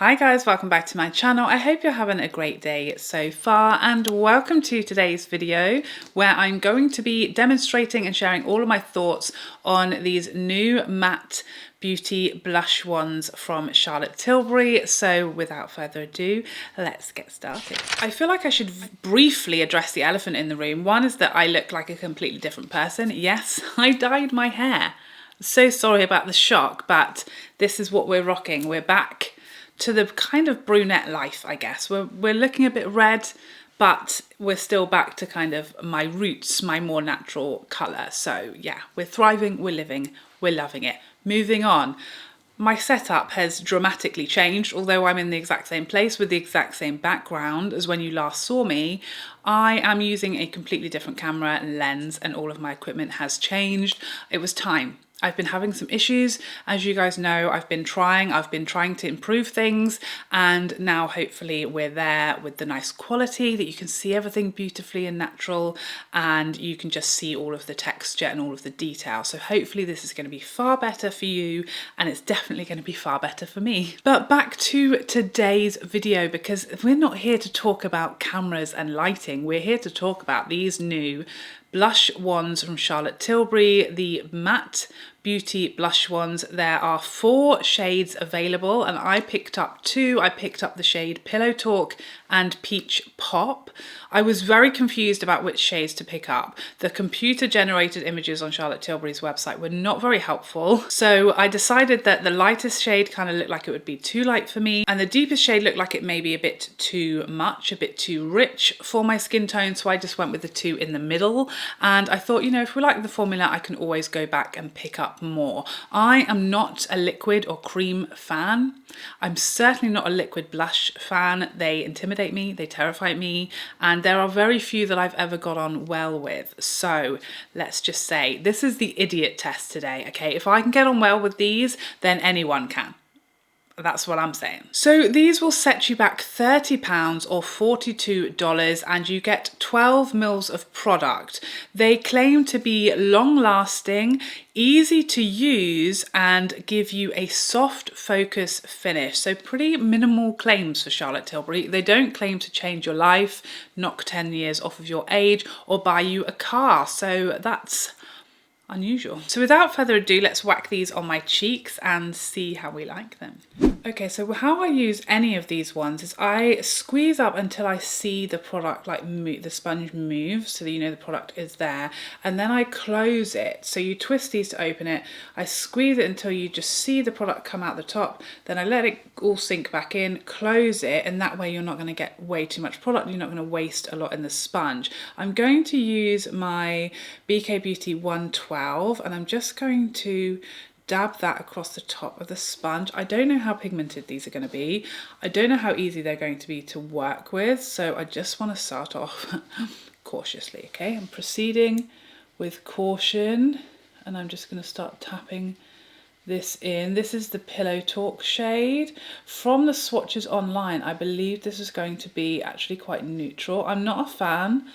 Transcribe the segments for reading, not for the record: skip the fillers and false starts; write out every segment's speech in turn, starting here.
Hi guys, welcome back to my channel. I hope you're having a great day so far, and welcome to today's video where I'm going to be demonstrating and sharing all of my thoughts on these new matte beauty blush ones from Charlotte Tilbury. So without further ado, let's get started. I feel like I should briefly address the elephant in the room. One is that I look like a completely different person. Yes, I dyed my hair. So sorry about the shock, but this is what we're rocking. We're back to the kind of brunette life, I guess. We're looking a bit red, but we're still back to kind of my roots, my more natural colour. So yeah, we're thriving, we're living, we're loving it. Moving on. My setup has dramatically changed, although I'm in the exact same place with the exact same background as when you last saw me. I am using a completely different camera and lens, and all of my equipment has changed. It was time. I've been having some issues. As you guys know, I've been trying to improve things, and now hopefully we're there with the nice quality that you can see everything beautifully and natural, and you can just see all of the texture and all of the detail. So hopefully this is going to be far better for you, and it's definitely going to be far better for me. But back to today's video, because we're not here to talk about cameras and lighting. We're here to talk about these new blush wands from Charlotte Tilbury, the matte beauty blush wands. There are 4 shades available, and I picked up 2. I picked up the shade Pillow Talk and Peach Pop. I was very confused about which shades to pick up. The computer generated images on Charlotte Tilbury's website were not very helpful, so I decided that the lightest shade kind of looked like it would be too light for me, and the deepest shade looked like it may be a bit too much, a bit too rich for my skin tone, so I just went with the 2 in the middle. And I thought, you know, if we like the formula, I can always go back and pick up more. I am not a liquid or cream fan. I'm certainly not a liquid blush fan. They intimidate me, they terrify me, and there are very few that I've ever got on well with. So let's just say this is the idiot test today, okay? If I can get on well with these, then anyone can. That's what I'm saying. So these will set you back £30 or $42, and you get 12 mils of product. They claim to be long lasting, easy to use, and give you a soft focus finish. So pretty minimal claims for Charlotte Tilbury. They don't claim to change your life, knock 10 years off of your age, or buy you a car. So that's unusual. So without further ado, let's whack these on my cheeks and see how we like them. Okay, so how I use any of these ones is I squeeze up until I see the product like the sponge move, so that you know the product is there, and then I close it. So you twist these to open it, I squeeze it until you just see the product come out the top, then I let it all sink back in, close it, and that way you're not going to get way too much product, you're not going to waste a lot in the sponge. I'm going to use my BK Beauty 112, and I'm just going to dab that across the top of the sponge. I don't know how pigmented these are going to be. I don't know how easy they're going to be to work with, so I just want to start off cautiously, okay? I'm proceeding with caution, and I'm just going to start tapping this in. This is the Pillow Talk shade. From the swatches online, I believe this is going to be actually quite neutral. I'm not a fan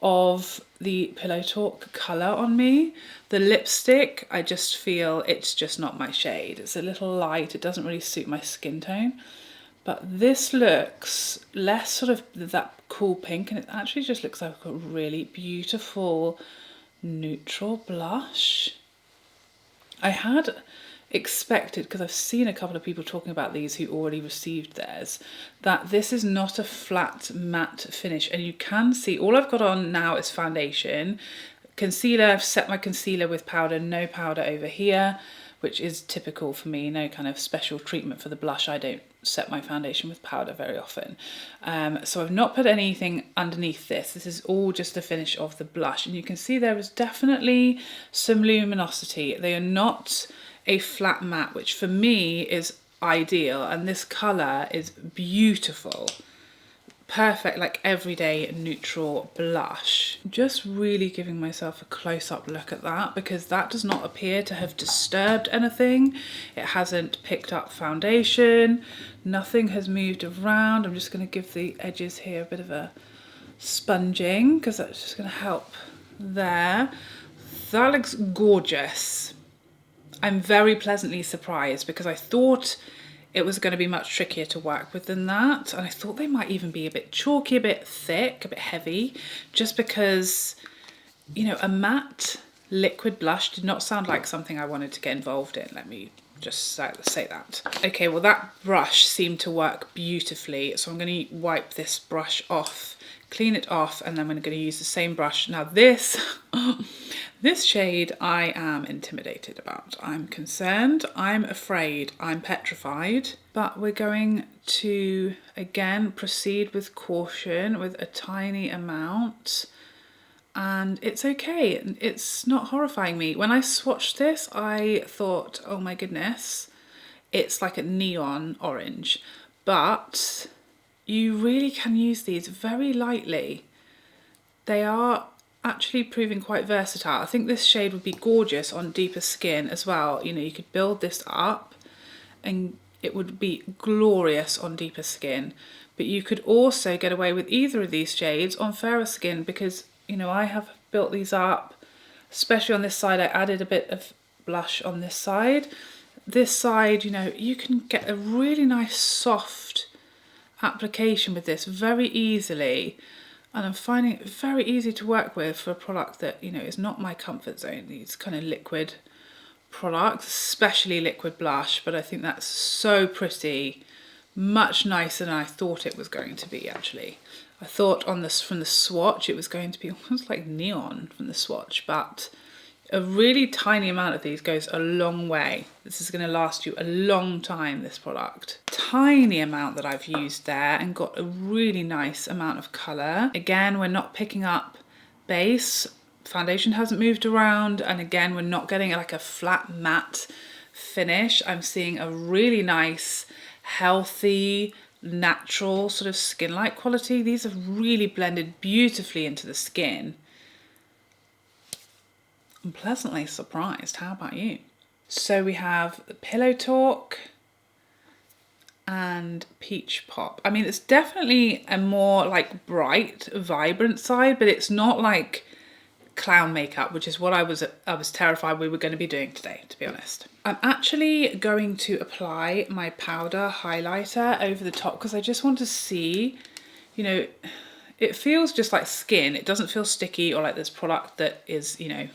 of the Pillow Talk colour on me. The lipstick, I just feel it's just not my shade. It's a little light, it doesn't really suit my skin tone. But this looks less sort of that cool pink, and it actually just looks like a really beautiful neutral blush. I had expected, because I've seen a couple of people talking about these who already received theirs, that this is not a flat matte finish, and you can see all I've got on now is foundation, concealer. I've set my concealer with powder, no powder over here, which is typical for me, no kind of special treatment for the blush. I don't set my foundation with powder very often, so I've not put anything underneath this. This is all just the finish of the blush, and you can see there is definitely some luminosity. They are not a flat matte, which for me is ideal, and this colour is beautiful. Perfect, like everyday neutral blush. Just really giving myself a close-up look at that, because that does not appear to have disturbed anything. It hasn't picked up foundation, nothing has moved around. I'm just going to give the edges here a bit of a sponging, because that's just going to help there. That looks gorgeous. I'm very pleasantly surprised, because I thought it was going to be much trickier to work with than that. And I thought they might even be a bit chalky, a bit thick, a bit heavy, just because, you know, a matte liquid blush did not sound like something I wanted to get involved in. Let me just say that. Okay, well that brush seemed to work beautifully. So I'm going to wipe this brush off, clean it off, and then I'm going to use the same brush. Now this, this shade I am intimidated about. I'm concerned, I'm afraid, I'm petrified, but we're going to, again, proceed with caution with a tiny amount. And it's okay, it's not horrifying me. When I swatched this, I thought, oh my goodness, it's like a neon orange. But you really can use these very lightly. They are actually proving quite versatile. I think this shade would be gorgeous on deeper skin as well. You know, you could build this up and it would be glorious on deeper skin. But you could also get away with either of these shades on fairer skin because, you know, I have built these up, especially on this side. I added a bit of blush on this side. This side, you know, you can get a really nice soft application with this very easily. And I'm finding it very easy to work with for a product that, you know, is not my comfort zone. These kind of liquid products, especially liquid blush, but I think that's so pretty, much nicer than I thought it was going to be actually. I thought on this from the swatch it was going to be almost like neon from the swatch, but a really tiny amount of these goes a long way. This is going to last you a long time, this product. Tiny amount that I've used there and got a really nice amount of colour. Again, we're not picking up base. Foundation hasn't moved around, and again, we're not getting like a flat matte finish. I'm seeing a really nice, healthy, natural sort of skin-like quality. These have really blended beautifully into the skin. I'm pleasantly surprised. How about you? So we have the Pillow Talk and Peach Pop. I mean, it's definitely a more like bright, vibrant side, but it's not like clown makeup, which is what I was terrified we were going to be doing today, to be honest. I'm actually going to apply my powder highlighter over the top because I just want to see, you know, it feels just like skin. It doesn't feel sticky or like this product that is, you know,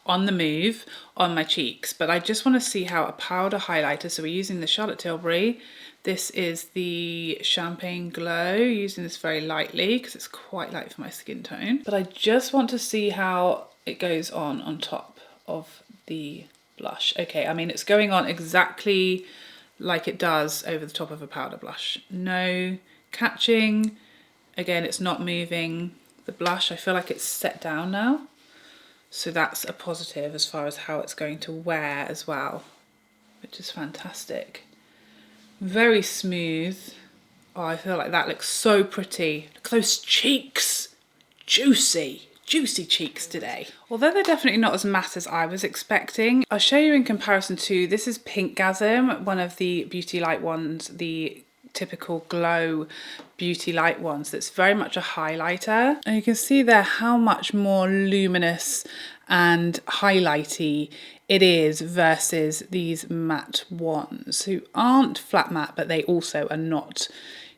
on the move on my cheeks, but I just want to see how a powder highlighter, so we're using the Charlotte Tilbury. This is the Champagne Glow, using this very lightly because it's quite light for my skin tone, but I just want to see how it goes on top of the blush. Okay, I mean, it's going on exactly like it does over the top of a powder blush. No catching. Again, it's not moving. The blush, I feel like it's set down now. So that's a positive as far as how it's going to wear as well, which is fantastic. Very smooth. Oh, I feel like that looks so pretty. Look at those cheeks. Juicy, juicy cheeks today. Although they're definitely not as matte as I was expecting. I'll show you in comparison to, this is Pinkgasm, one of the Beauty Light ones, the typical glow Beauty Light ones that's very much a highlighter, and you can see there how much more luminous and highlighty it is versus these matte ones who aren't flat matte, but they also are not,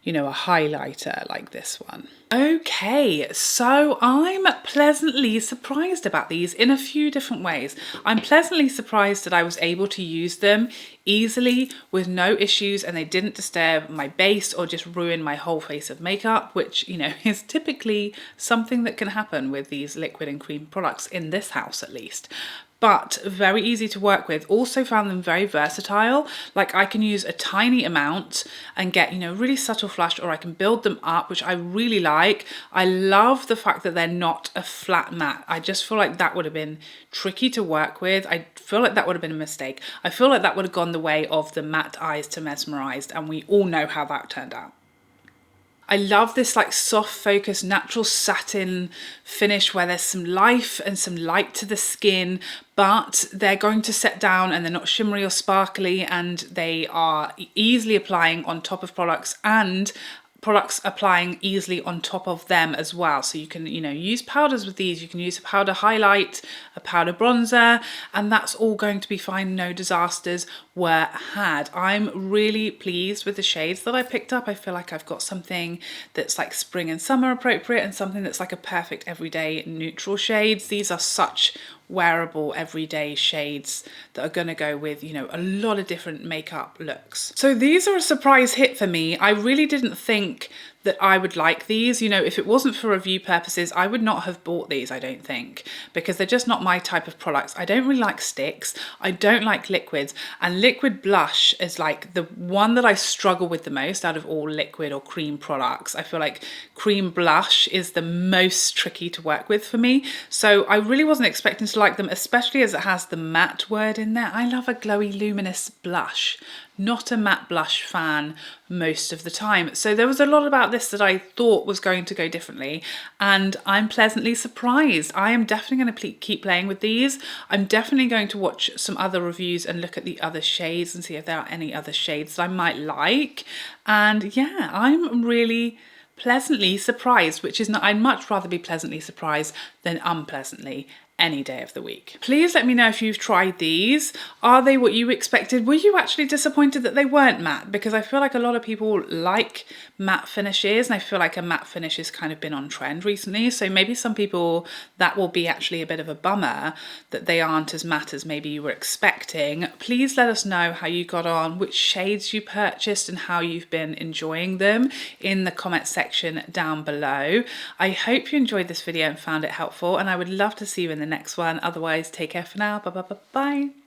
you know, a highlighter like this one. Okay, so I'm pleasantly surprised about these in a few different ways. I'm pleasantly surprised that I was able to use them easily with no issues and they didn't disturb my base or just ruin my whole face of makeup, which, you know, is typically something that can happen with these liquid and cream products in this house at least. But very easy to work with. Also found them very versatile. Like I can use a tiny amount and get, you know, really subtle flush, or I can build them up, which I really like. I love the fact that they're not a flat matte. I just feel like that would have been tricky to work with. I feel like that would have been a mistake. I feel like that would have gone the way of the matte eyes to mesmerized, and we all know how that turned out. I love this like soft focus, natural satin finish where there's some life and some light to the skin, but they're going to set down and they're not shimmery or sparkly, and they are easily applying on top of products and products applying easily on top of them as well. So you can, you know, use powders with these. You can use a powder highlight, a powder bronzer, and that's all going to be fine. No disasters were had. I'm really pleased with the shades that I picked up. I feel like I've got something that's like spring and summer appropriate and something that's like a perfect everyday neutral shades. These are such wearable everyday shades that are going to go with, you know, a lot of different makeup looks. So these are a surprise hit for me. I really didn't think that I would like these. You know, if it wasn't for review purposes, I would not have bought these, I don't think, because they're just not my type of products. I don't really like sticks. I don't like liquids, and liquid blush is like the one that I struggle with the most out of all liquid or cream products. I feel like cream blush is the most tricky to work with for me. So I really wasn't expecting to like them, especially as it has the matte word in there. I love a glowy luminous blush, not a matte blush fan most of the time. So there was a lot about this that I thought was going to go differently, and I'm pleasantly surprised. I am definitely going to keep playing with these. I'm definitely going to watch some other reviews and look at the other shades and see if there are any other shades that I might like. And yeah, I'm really pleasantly surprised, which is not, I'd much rather be pleasantly surprised than unpleasantly any day of the week. Please let me know if you've tried these. Are they what you expected? Were you actually disappointed that they weren't matte? Because I feel like a lot of people like matte finishes, and I feel like a matte finish has kind of been on trend recently. So maybe some people, that will be actually a bit of a bummer that they aren't as matte as maybe you were expecting. Please let us know how you got on, which shades you purchased and how you've been enjoying them in the comment section down below. I hope you enjoyed this video and found it helpful, and I would love to see you in the next one. Otherwise, take care for now. Bye.